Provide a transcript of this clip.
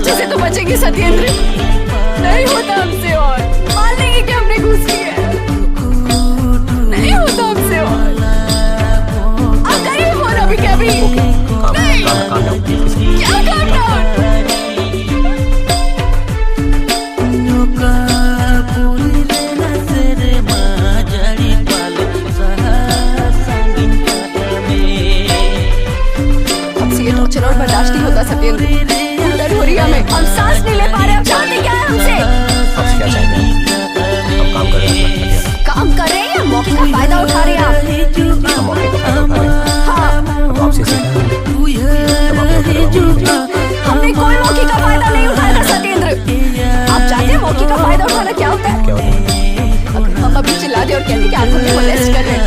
मुझे से तो बचेंगे सत्येंद्र, नहीं होता हमसे और। मान लेंगे कि हमने घुस की है, नहीं होता हमसे और। आप करिए फोन अभी क्या भी नहीं। क्या काम डाउन? टॉर्चर और बर्दाश्त नहीं होता सत्येंद्र, दर्द हो रही है हमें, हम सांस नहीं ले पा रहे। अब चाहते क्या है हमसे? आपसे क्या चाहिए? हम काम कर रहे हैं। काम कर रहे हैं या मौके का फायदा उठा रहे हैं आप? हम मौके का फायदा उठा रहे हैं। हाँ, अब आपसे सीखा हमने कोई मौके का फायदा नहीं उठाया था सत्येंद्र। आप जानते हैं मौके का फायदा उठाना क्या होता है? क्या होता है? अगर हम अभी चिल्ला दे और कहते कि आप हमें मोलेस्ट कर रहे हैं